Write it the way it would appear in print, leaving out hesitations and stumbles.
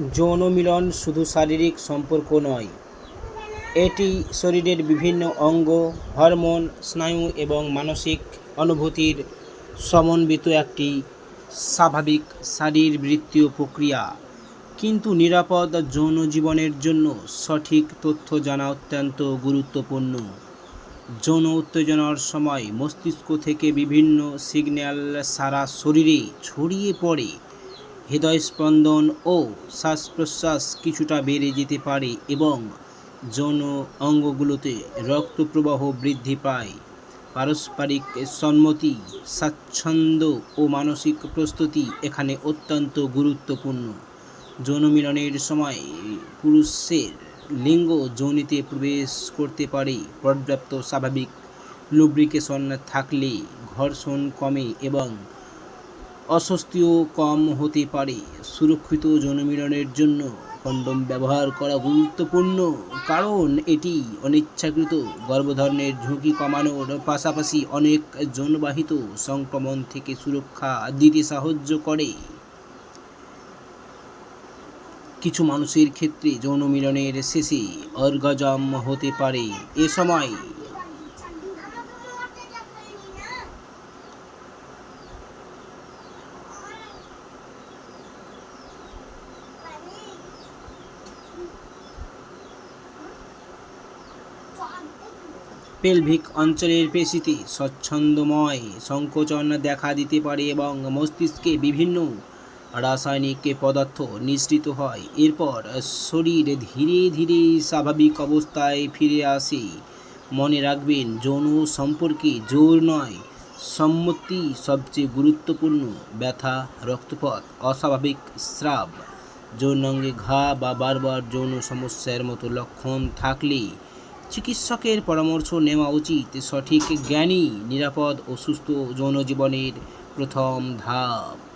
যৌন মিলন শুধু শারীরিক সম্পর্ক নয়, এটি শরীরের বিভিন্ন অঙ্গ, হরমোন, স্নায়ু এবং মানসিক অনুভূতির সমন্বিত একটি স্বাভাবিক শারীরবৃত্তীয় প্রক্রিয়া। কিন্তু নিরাপদ যৌন জীবনের জন্য সঠিক তথ্য জানা অত্যন্ত গুরুত্বপূর্ণ। যৌন উত্তেজনার সময় মস্তিষ্ক থেকে বিভিন্ন সিগন্যাল সারা শরীরে ছড়িয়ে পড়ে। হৃদয়স্পন্দন ও শ্বাস-প্রশ্বাস কিছুটা বেড়ে যেতে পারে এবং যৌন অঙ্গগুলোতে রক্তপ্রবাহ বৃদ্ধি পায়। পারস্পরিক সম্মতি, স্বাচ্ছন্দ্য ও মানসিক প্রস্তুতি এখানে অত্যন্ত গুরুত্বপূর্ণ। যৌন মিলনের সময় পুরুষের লিঙ্গ যোনিতে প্রবেশ করতে পারে। পর্যাপ্ত স্বাভাবিক লুব্রিকেশন থাকলে ঘর্ষণ কমে এবং অস্বস্তিও কম হতে পারে। সুরক্ষিত যৌন মিলনের জন্য কন্ডোম ব্যবহার করা গুরুত্বপূর্ণ, কারণ এটি অনিচ্ছাকৃত গর্ভধারণের ঝুঁকি কমানোর পাশাপাশি অনেক যৌনবাহিত সংক্রমণ থেকে সুরক্ষা দিতে সাহায্য করে। কিছু মানুষের ক্ষেত্রে যৌন মিলনের শেষে অর্গাজম হতে পারে। এ সময় পেলভিক অঞ্চলের পেশিতে স্বচ্ছন্দময় সংকোচন দেখা দিতে পারে এবং মস্তিষ্কে বিভিন্ন রাসায়নিক পদার্থ নিঃসৃত হয়। এরপর শরীর ধীরে ধীরে স্বাভাবিক অবস্থায় ফিরে আসে। মনে রাখবেন, যৌন সম্পর্কে জোর নয়, সম্মতি সবচেয়ে গুরুত্বপূর্ণ। ব্যথা, রক্তপাত, অস্বাভাবিক স্রাব, যৌনাঙ্গে ঘা বা বারবার যৌন সমস্যার মতো লক্ষণ থাকলে চিকিৎসকের পরামর্শ নেওয়া উচিত। সঠিক জ্ঞানই নিরাপদ ও সুস্থ যৌন জীবনের প্রথম ধাপ।